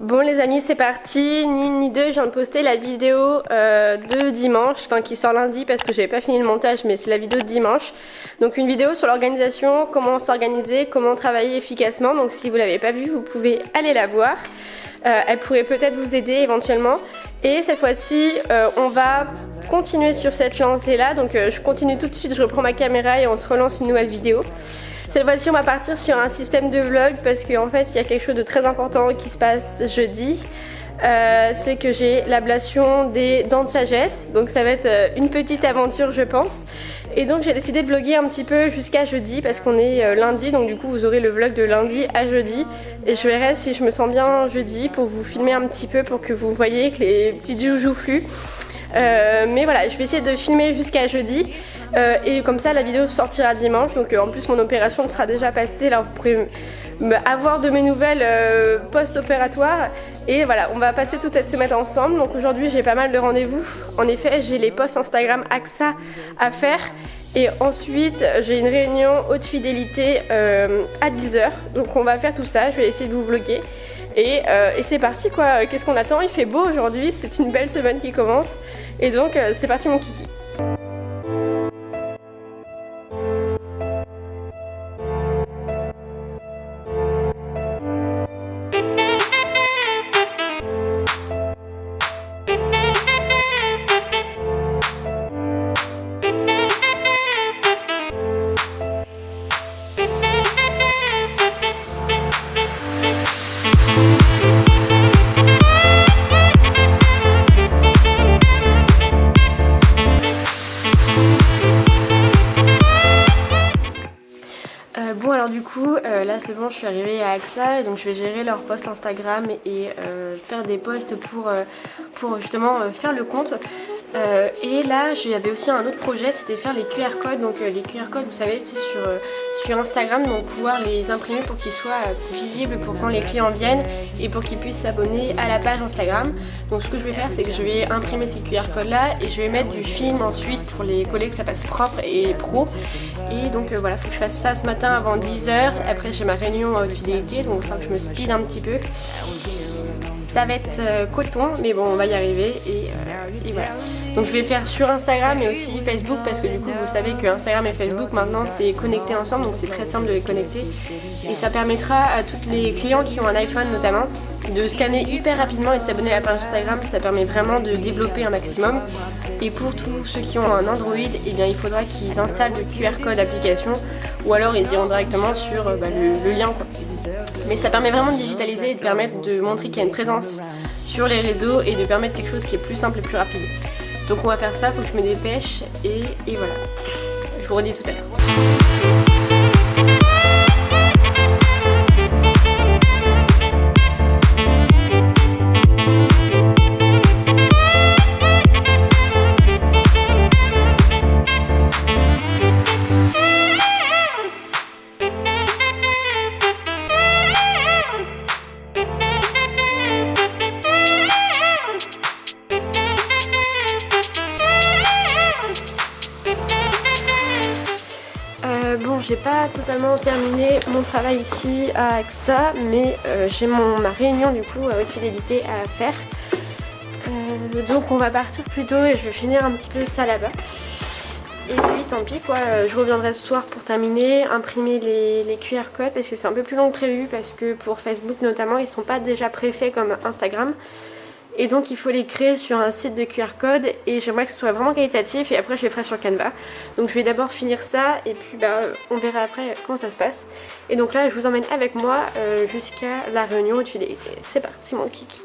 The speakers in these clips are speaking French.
Bon les amis, c'est parti, ni une ni deux, je viens de poster la vidéo de dimanche, enfin qui sort lundi parce que j'avais pas fini le montage, mais c'est la vidéo de dimanche. Donc une vidéo sur l'organisation, comment s'organiser, comment travailler efficacement, donc si vous l'avez pas vue, vous pouvez aller la voir. Elle pourrait peut-être vous aider éventuellement. Et cette fois-ci, on va continuer sur cette lancée là, donc je continue tout de suite, je reprends ma caméra et on se relance une nouvelle vidéo. Cette fois-ci on va partir sur un système de vlog parce qu'en fait il y a quelque chose de très important qui se passe jeudi. C'est que j'ai l'ablation des dents de sagesse, donc ça va être une petite aventure je pense. Et donc j'ai décidé de vlogger un petit peu jusqu'à jeudi parce qu'on est lundi, donc du coup vous aurez le vlog de lundi à jeudi. Et je verrai si je me sens bien jeudi pour vous filmer un petit peu pour que vous voyez que les petites joues fluent. Mais voilà, je vais essayer de filmer jusqu'à jeudi et comme ça la vidéo sortira dimanche. Donc en plus mon opération sera déjà passée, là vous pourrez avoir de mes nouvelles post-opératoires. Et voilà, on va passer toute cette semaine ensemble. Donc aujourd'hui j'ai pas mal de rendez-vous. En effet j'ai les posts Instagram AXA à faire. Et ensuite j'ai une réunion haute fidélité à 10h. Donc on va faire tout ça, je vais essayer de vous vlogger. Et c'est parti quoi, qu'est-ce qu'on attend? Il fait beau aujourd'hui, c'est une belle semaine qui commence. Et donc c'est parti mon kiki. Bon alors du coup là c'est bon, je suis arrivée à AXA et donc je vais gérer leur post Instagram et faire des posts pour justement faire le compte. Et là j'avais aussi un autre projet, c'était faire les QR codes. Donc les QR codes vous savez c'est sur Instagram, donc pouvoir les imprimer pour qu'ils soient visibles pour quand les clients viennent et pour qu'ils puissent s'abonner à la page Instagram. Donc ce que je vais faire c'est que je vais imprimer ces QR codes là et je vais mettre du film ensuite pour les coller, que ça passe propre et pro. Et donc voilà, faut que je fasse ça ce matin avant 10h. Après j'ai ma réunion de fidélité, donc il faut que je me speed un petit peu. Ça va être coton, mais bon on va y arriver et voilà. Donc je vais faire sur Instagram et aussi Facebook parce que du coup vous savez que Instagram et Facebook maintenant c'est connecté ensemble, donc c'est très simple de les connecter. Et ça permettra à tous les clients qui ont un iPhone notamment de scanner hyper rapidement et de s'abonner à la page Instagram. Ça permet vraiment de développer un maximum. Et pour tous ceux qui ont un Android, eh bien, il faudra qu'ils installent le QR code application ou alors ils iront directement sur le lien quoi. Mais ça permet vraiment de digitaliser et de permettre de montrer qu'il y a une présence sur les réseaux et de permettre quelque chose qui est plus simple et plus rapide. Donc on va faire ça, il faut que je me dépêche et voilà. Je vous redis tout à l'heure. Bon, j'ai pas totalement terminé mon travail ici à AXA, mais j'ai ma réunion du coup avec fidélité à faire. Donc on va partir plus tôt et je vais finir un petit peu ça là-bas. Et puis tant pis quoi, je reviendrai ce soir pour terminer, imprimer les QR codes parce que c'est un peu plus long que prévu parce que pour Facebook notamment ils sont pas déjà préfaits comme Instagram. Et donc il faut les créer sur un site de QR code et j'aimerais que ce soit vraiment qualitatif et après je les ferai sur Canva. Donc je vais d'abord finir ça et puis on verra après comment ça se passe. Et donc là je vous emmène avec moi jusqu'à la réunion de fidélité. C'est parti mon kiki.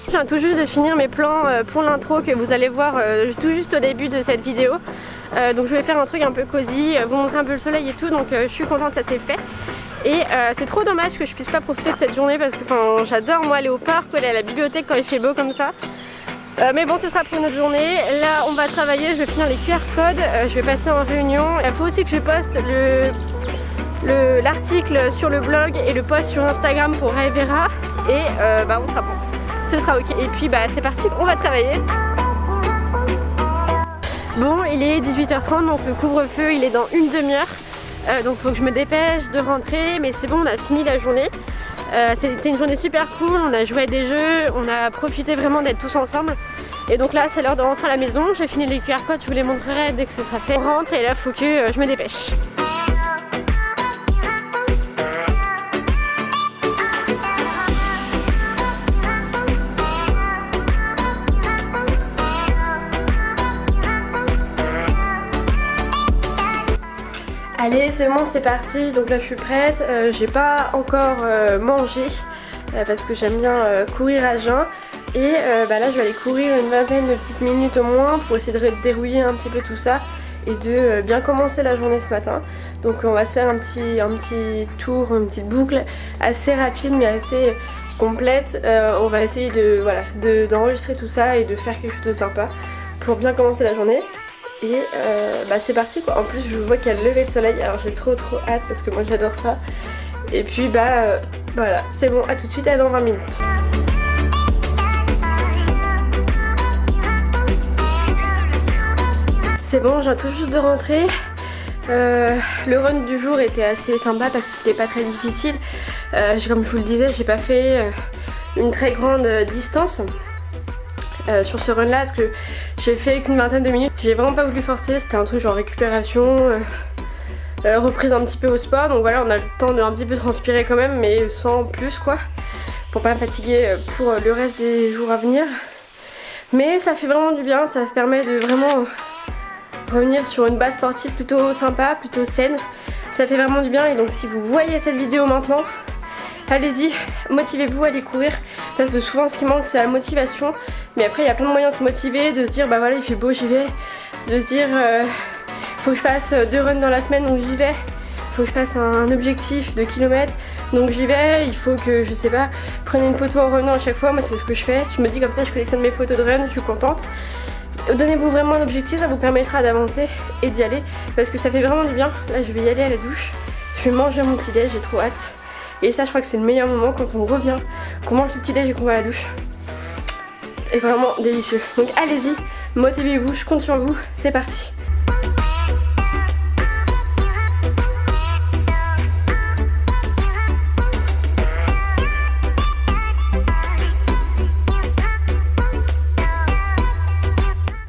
Je viens tout juste de finir mes plans pour l'intro que vous allez voir tout juste au début de cette vidéo. Donc je vais faire un truc un peu cosy, vous montrer un peu le soleil et tout, donc je suis contente, ça s'est fait. Et c'est trop dommage que je puisse pas profiter de cette journée parce que j'adore moi aller au parc ou aller à la bibliothèque quand il fait beau comme ça. Mais bon, ce sera pour une autre journée. Là on va travailler, je vais finir les QR codes, je vais passer en réunion. Il faut aussi que je poste l'article sur le blog et le post sur Instagram pour Ray Vera et on sera bon. ce sera ok. Et puis bah c'est parti, on va travailler. Bon, il est 18h30, donc le couvre-feu il est dans une demi-heure. Donc faut que je me dépêche de rentrer, mais c'est bon, on a fini la journée. C'était une journée super cool, on a joué à des jeux, on a profité vraiment d'être tous ensemble. Et donc là c'est l'heure de rentrer à la maison, j'ai fini les QR codes, je vous les montrerai dès que ce sera fait. On rentre et là faut que je me dépêche. Allez, c'est bon, c'est parti. Donc là je suis prête, j'ai pas encore mangé parce que j'aime bien courir à jeun. Et là je vais aller courir une vingtaine de petites minutes au moins pour essayer de dérouiller un petit peu tout ça et de bien commencer la journée ce matin. Donc on va se faire un petit tour, une petite boucle assez rapide mais assez complète. On va essayer d'enregistrer tout ça et de faire quelque chose de sympa pour bien commencer la journée. Et c'est parti quoi. En plus je vois qu'il y a le lever de soleil, alors j'ai trop hâte parce que moi j'adore ça. Et puis voilà, c'est bon, à tout de suite, à dans 20 minutes. C'est bon, je viens tout juste de rentrer. Le run du jour était assez sympa parce qu'il n'était pas très difficile. Comme je vous le disais, j'ai pas fait une très grande distance. Sur ce run là parce que j'ai fait qu'une vingtaine de minutes. J'ai vraiment pas voulu forcer, c'était un truc genre récupération, reprise un petit peu au sport. Donc voilà, on a le temps de un petit peu transpirer quand même, mais sans plus quoi, pour pas me fatiguer pour le reste des jours à venir. Mais ça fait vraiment du bien, ça permet de vraiment revenir sur une base sportive plutôt sympa, plutôt saine. Ça fait vraiment du bien. Et donc si vous voyez cette vidéo maintenant, allez-y, motivez-vous à aller courir parce que souvent ce qui manque c'est la motivation. Mais après il y a plein de moyens de se motiver, de se dire bah voilà il fait beau, j'y vais. De se dire faut que je fasse 2 runs dans la semaine donc j'y vais. Faut que je fasse un objectif de kilomètres donc j'y vais. Il faut que je sais pas, prenez une photo en runant à chaque fois. Moi c'est ce que je fais, je me dis comme ça je collectionne mes photos de run, je suis contente. Donnez-vous vraiment un objectif, ça vous permettra d'avancer et d'y aller parce que ça fait vraiment du bien. Là je vais y aller à la douche, je vais manger mon petit déj, j'ai trop hâte. Et ça je crois que c'est le meilleur moment quand on revient, qu'on mange le petit déj et qu'on va à la douche. Et vraiment délicieux. Donc allez-y, motivez-vous, je compte sur vous, c'est parti.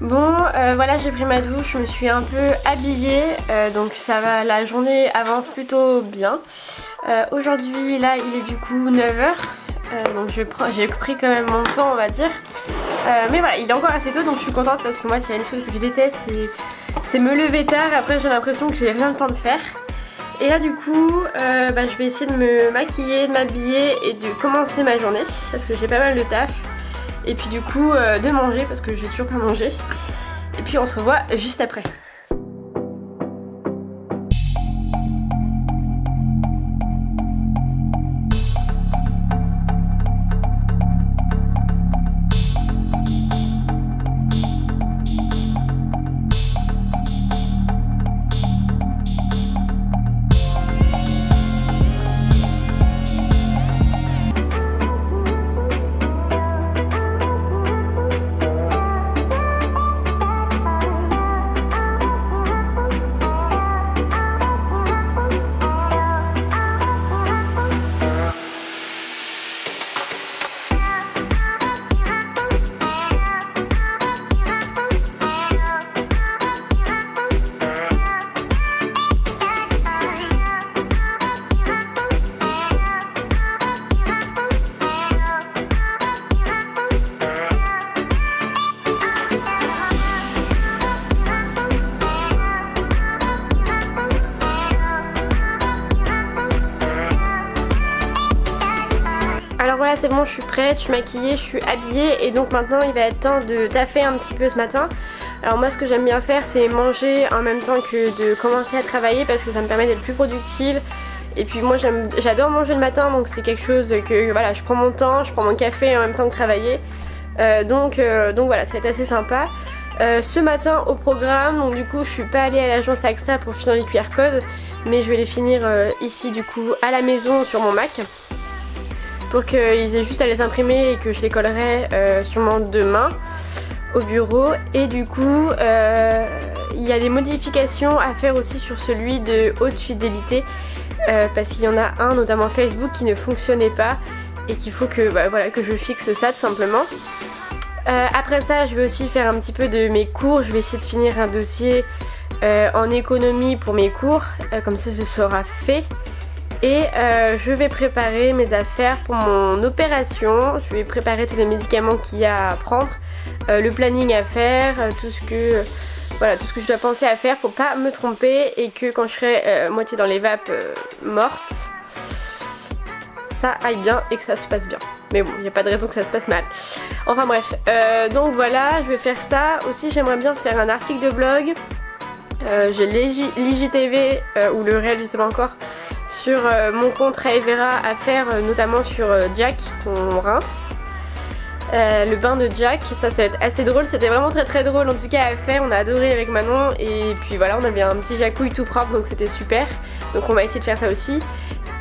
Bon, voilà, j'ai pris ma douche, je me suis un peu habillée, donc ça va, la journée avance plutôt bien. Aujourd'hui, là, il est du coup 9h, donc j'ai pris quand même mon temps, on va dire. Mais voilà, il est encore assez tôt, donc je suis contente parce que moi, s'il y a une chose que je déteste, c'est me lever tard. Après, j'ai l'impression que j'ai rien le temps de faire. Et là, du coup, je vais essayer de me maquiller, de m'habiller et de commencer ma journée parce que j'ai pas mal de taf. Et puis du coup de manger parce que j'ai toujours pas mangé. Et puis on se revoit juste après. Alors voilà, c'est bon, je suis prête, je suis maquillée, je suis habillée et donc maintenant il va être temps de taffer un petit peu ce matin. Alors moi ce que j'aime bien faire c'est manger en même temps que de commencer à travailler parce que ça me permet d'être plus productive. Et puis moi j'adore manger le matin donc c'est quelque chose que voilà, je prends mon temps, je prends mon café en même temps que travailler. Donc voilà, ça va être assez sympa. Ce matin au programme, donc du coup je suis pas allée à l'agence AXA pour finir les QR codes, mais je vais les finir ici du coup à la maison sur mon Mac. pour qu'ils aient juste à les imprimer et que je les collerai sûrement demain au bureau. Et du coup il y a des modifications à faire aussi sur celui de haute fidélité parce qu'il y en a un, notamment Facebook, qui ne fonctionnait pas et qu'il faut que, voilà, que je fixe ça tout simplement. Après ça, je vais aussi faire un petit peu de mes cours. Je vais essayer de finir un dossier en économie pour mes cours, comme ça ce sera fait. Et je vais préparer mes affaires pour mon opération. Je vais préparer tous les médicaments qu'il y a à prendre, le planning à faire, tout ce que je dois penser à faire pour pas me tromper et que quand je serai moitié dans les vapes mortes, ça aille bien et que ça se passe bien. Mais bon, il n'y a pas de raison que ça se passe mal. Enfin bref, donc voilà, je vais faire ça. Aussi, j'aimerais bien faire un article de blog. J'ai l'IGTV ou le réel, je sais pas encore, sur mon compte Raevera à faire, notamment sur Jack, qu'on rince. Le bain de Jack, ça va être assez drôle, c'était vraiment très drôle en tout cas à faire, on a adoré avec Manon et puis voilà, on avait un petit jacouille tout propre donc c'était super, donc on va essayer de faire ça aussi.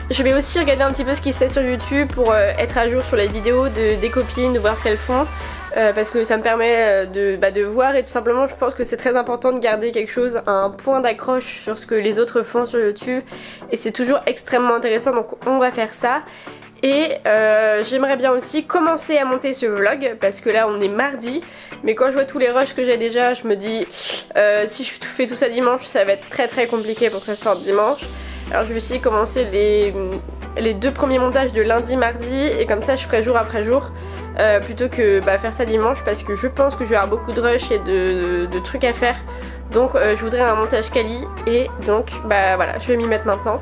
Je vais aussi regarder un petit peu ce qui se fait sur YouTube pour être à jour sur les vidéos des copines, de voir ce qu'elles font, parce que ça me permet de voir et tout simplement je pense que c'est très important de garder quelque chose, un point d'accroche sur ce que les autres font sur YouTube et c'est toujours extrêmement intéressant, donc on va faire ça. Et j'aimerais bien aussi commencer à monter ce vlog parce que là on est mardi, mais quand je vois tous les rushs que j'ai déjà, je me dis si je fais tout ça dimanche, ça va être très compliqué pour que ça sorte dimanche. Alors je vais essayer de commencer les 2 premiers montages de lundi, mardi et comme ça je ferai jour après jour plutôt que faire ça dimanche parce que je pense que je vais avoir beaucoup de rush et de trucs à faire. Donc je voudrais un montage quali et donc voilà, je vais m'y mettre maintenant.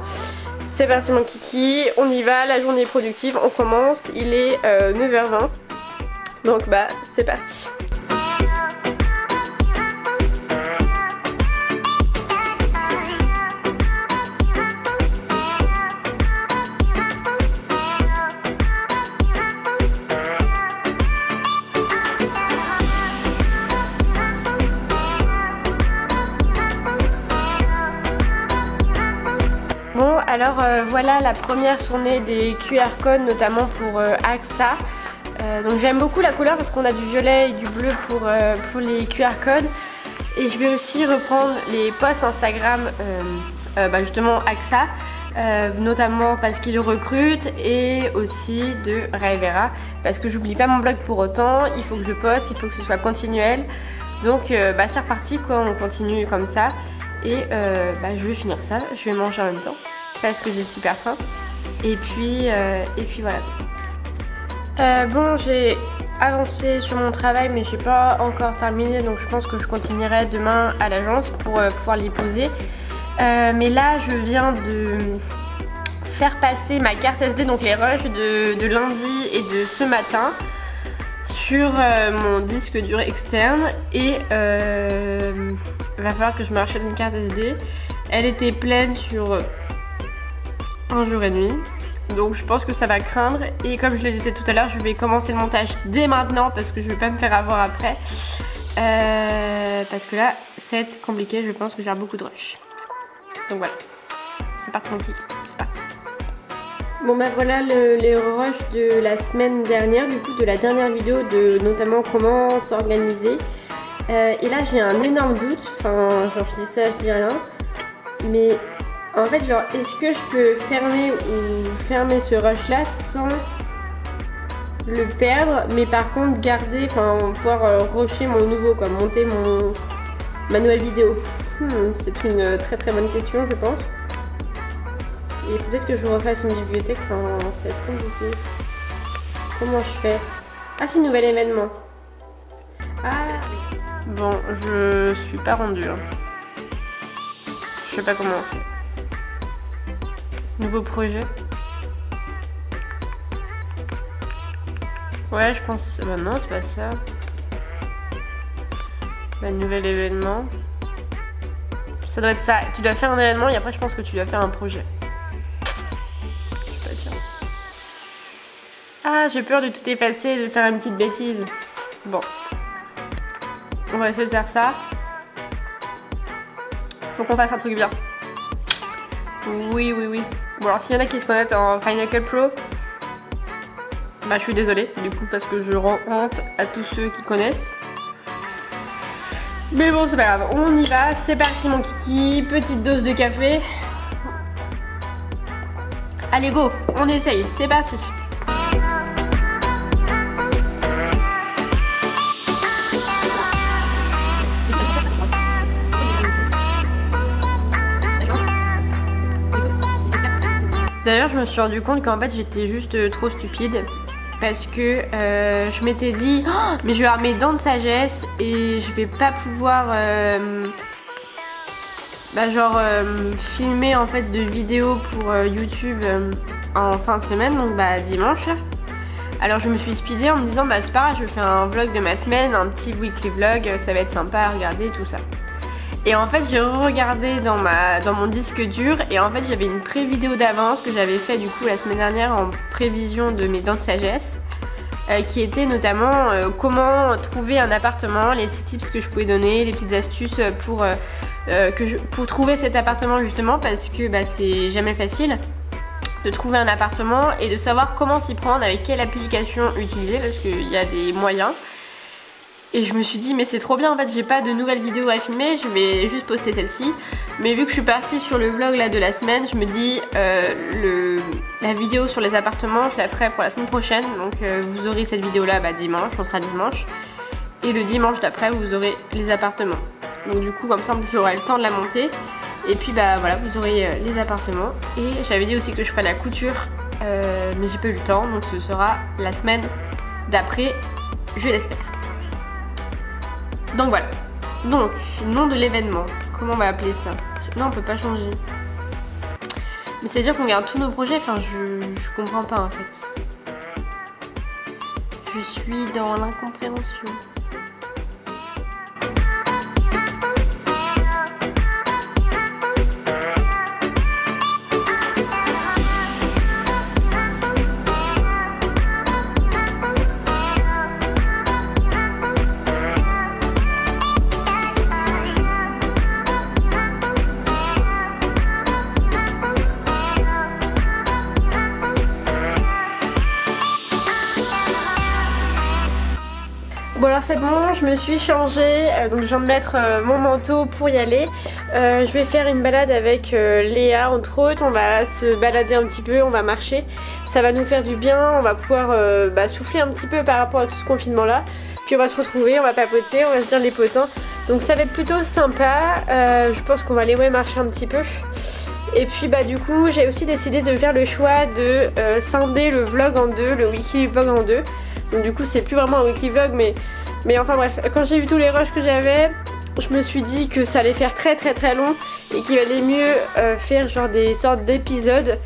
C'est parti mon kiki, on y va, la journée est productive, on commence, il est 9h20, donc c'est parti. Alors voilà la première journée des QR codes, notamment pour AXA. Donc j'aime beaucoup la couleur parce qu'on a du violet et du bleu pour les QR codes. Et je vais aussi reprendre les posts Instagram justement AXA, notamment parce qu'ils recrutent et aussi de Raevera. Parce que j'oublie pas mon blog pour autant, il faut que je poste, il faut que ce soit continuel. Donc c'est reparti quoi, on continue comme ça. Et je vais finir ça, je vais manger en même temps. Parce que j'ai super faim et puis voilà. Bon, j'ai avancé sur mon travail mais j'ai pas encore terminé donc je pense que je continuerai demain à l'agence pour pouvoir les poser. Mais là je viens de faire passer ma carte SD, donc les rushs de lundi et de ce matin sur mon disque dur externe et va falloir que je me rachète une carte SD. Elle était pleine sur un jour et demi, donc je pense que ça va craindre et comme je le disais tout à l'heure, je vais commencer le montage dès maintenant parce que je vais pas me faire avoir après parce que là c'est compliqué, je pense que j'ai beaucoup de rush. Donc voilà, c'est parti mon kiki, c'est parti. Bon voilà les rushs de la semaine dernière, du coup de la dernière vidéo de notamment comment s'organiser et là j'ai un énorme doute, enfin genre je dis ça, je dis rien, mais en fait genre est-ce que je peux fermer ce rush là sans le perdre mais par contre garder, pouvoir rusher mon nouveau quoi, monter ma nouvelle vidéo. C'est une très bonne question je pense. Et peut-être que je refasse une bibliothèque, ça va être compliqué. Comment je fais? Ah si, nouvel événement. Ah bon, je suis pas rendue. Je sais pas comment on fait. Nouveau projet. Ouais, je pense... non, c'est pas ça. Nouvel événement. Ça doit être ça. Tu dois faire un événement et après je pense que tu dois faire un projet. Je sais pas dire. Ah, j'ai peur de tout effacer et de faire une petite bêtise. Bon. On va essayer de faire ça. Faut qu'on fasse un truc bien. Oui. Bon alors s'il y en a qui se connaissent en Final Cut Pro, Bah je suis désolée du coup parce que je rends honte à tous ceux qui connaissent. Mais bon c'est pas grave, on y va, c'est parti mon kiki, petite dose de café. Allez go, on essaye, c'est parti. D'ailleurs je me suis rendu compte qu'en fait j'étais juste trop stupide. Parce que je m'étais dit oh, mais je vais avoir mes dents de sagesse et je vais pas pouvoir filmer en fait de vidéos pour YouTube en fin de semaine, donc bah dimanche. Alors je me suis speedée en me disant bah c'est pas grave, je vais faire un vlog de ma semaine, un petit weekly vlog, ça va être sympa à regarder tout ça. Et en fait j'ai regardé dans mon disque dur et en fait j'avais une pré-vidéo d'avance que j'avais fait du coup la semaine dernière en prévision de mes dents de sagesse qui était notamment comment trouver un appartement, les petits tips que je pouvais donner, les petites astuces pour trouver cet appartement justement parce que bah, c'est jamais facile de trouver un appartement et de savoir comment s'y prendre, avec quelle application utiliser parce qu'il y a des moyens. Et je me suis dit mais c'est trop bien en fait, j'ai pas de nouvelles vidéos à filmer, je vais juste poster celle-ci. Mais vu que je suis partie sur le vlog là de la semaine, je me dis la vidéo sur les appartements je la ferai pour la semaine prochaine. Donc vous aurez cette vidéo là dimanche, on sera dimanche. Et le dimanche d'après vous aurez les appartements. Donc du coup comme ça j'aurai le temps de la monter. Et puis bah voilà vous aurez les appartements. Et j'avais dit aussi que je ferais la couture mais j'ai pas eu le temps, donc ce sera la semaine d'après, je l'espère. Donc voilà, donc nom de l'événement, comment on va appeler ça? Non on peut pas changer. Mais c'est à dire qu'on garde tous nos projets, enfin je comprends pas en fait. Je suis dans l'incompréhension. Bon alors c'est bon, je me suis changée, donc je viens de mettre mon manteau pour y aller. Je vais faire une balade avec Léa entre autres, on va se balader un petit peu, on va marcher. Ça va nous faire du bien, on va pouvoir souffler un petit peu par rapport à tout ce confinement là. Puis on va se retrouver, on va papoter, on va se dire les potins. Donc ça va être plutôt sympa, je pense qu'on va aller marcher un petit peu. Et puis bah du coup j'ai aussi décidé de faire le choix de scinder le vlog en deux, le weekly vlog en deux. Donc du coup c'est plus vraiment un weekly vlog mais enfin bref, quand j'ai vu tous les rushs que j'avais, je me suis dit que ça allait faire très long et qu'il valait mieux faire genre des sortes d'épisodes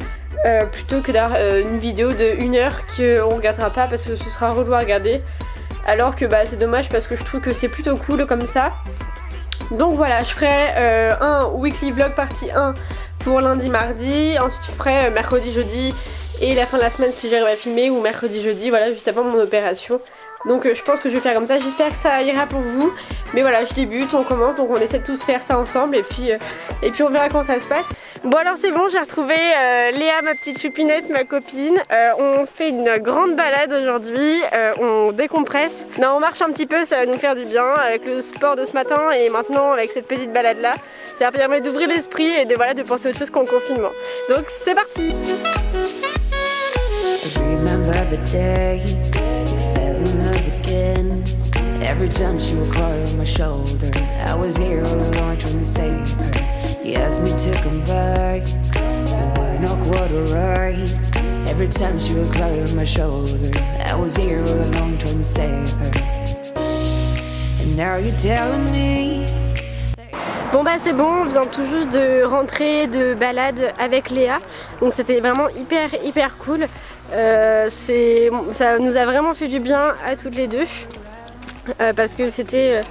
plutôt que d'avoir une vidéo de 1 heure qu'on regardera pas parce que ce sera relou à regarder. Alors que bah c'est dommage parce que je trouve que c'est plutôt cool comme ça. Donc voilà, je ferai un weekly vlog partie 1 pour lundi mardi, ensuite je ferai mercredi jeudi et la fin de la semaine si j'arrive à filmer, ou mercredi jeudi, voilà, juste avant mon opération. Donc je pense que je vais faire comme ça, j'espère que ça ira pour vous. Mais voilà, je débute, on commence, donc on essaie de tous faire ça ensemble et puis on verra comment ça se passe. Bon alors c'est bon, j'ai retrouvé Léa, ma petite choupinette, ma copine. On fait une grande balade aujourd'hui, on décompresse. Non, on marche un petit peu, ça va nous faire du bien avec le sport de ce matin et maintenant avec cette petite balade là. Ça permet d'ouvrir l'esprit et de penser à autre chose qu'en confinement. Donc c'est parti! Remember the day you fell in love again. Every time she would cry on my shoulder, I was here all alone trying to save her. You asked me to come back, you were not quite alright. Every time she would cry on my shoulder, I was here all alone trying to save her. And now you're telling me. Bon bah c'est bon, on vient tout juste de rentrer de balade avec Léa. Donc c'était vraiment hyper cool. Ça nous a vraiment fait du bien à toutes les deux. Parce que c'était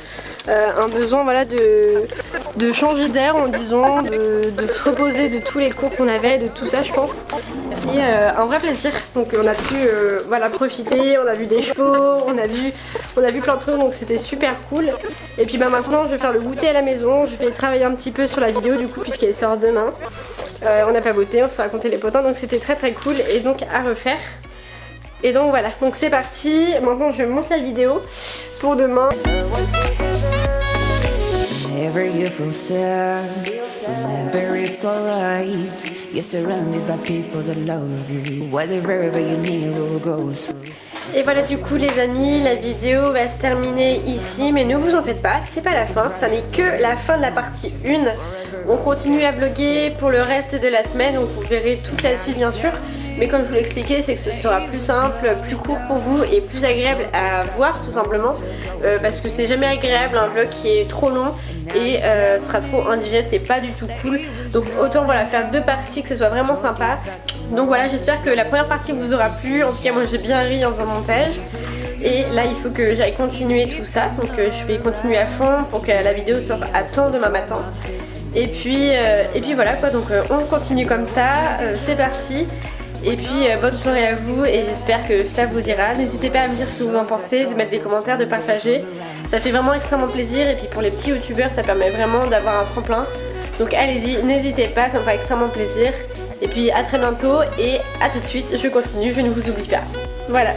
un besoin voilà, de changer d'air en disant, de se reposer de tous les cours qu'on avait, de tout ça je pense. Et un vrai plaisir. Donc on a pu voilà, profiter, on a vu des chevaux, on a vu plein de trucs, donc c'était super cool. Et puis bah, maintenant je vais faire le goûter à la maison, je vais travailler un petit peu sur la vidéo du coup puisqu'elle sort demain. On n'a pas voté, on s'est raconté les potins, donc c'était très cool et donc à refaire. Et donc voilà, donc c'est parti. Maintenant je monte la vidéo pour demain. Whenever you feel sad, remember it's alright. You're surrounded by people that love you. Whatever you need will go through. Et voilà, du coup les amis, la vidéo va se terminer ici, mais ne vous en faites pas, c'est pas la fin, ça n'est que la fin de la partie 1. On continue à vlogger pour le reste de la semaine, donc vous verrez toute la suite bien sûr. Mais comme je vous l'ai expliqué, c'est que ce sera plus simple, plus court pour vous et plus agréable à voir tout simplement. Parce que c'est jamais agréable un vlog qui est trop long et sera trop indigeste et pas du tout cool. Donc autant voilà, faire 2 parties, que ce soit vraiment sympa. Donc voilà, j'espère que la première partie vous aura plu. En tout cas moi j'ai bien ri en faisant le montage. Et là il faut que j'aille continuer tout ça. Donc je vais continuer à fond pour que la vidéo sorte à temps demain matin. Et puis voilà quoi, donc on continue comme ça, c'est parti. Et puis bonne soirée à vous et j'espère que cela vous ira. N'hésitez pas à me dire ce que vous en pensez, de mettre des commentaires, de partager. Ça fait vraiment extrêmement plaisir et puis pour les petits youtubeurs ça permet vraiment d'avoir un tremplin. Donc allez-y, n'hésitez pas, ça me fera extrêmement plaisir. Et puis à très bientôt et à tout de suite, je continue, je ne vous oublie pas. Voilà.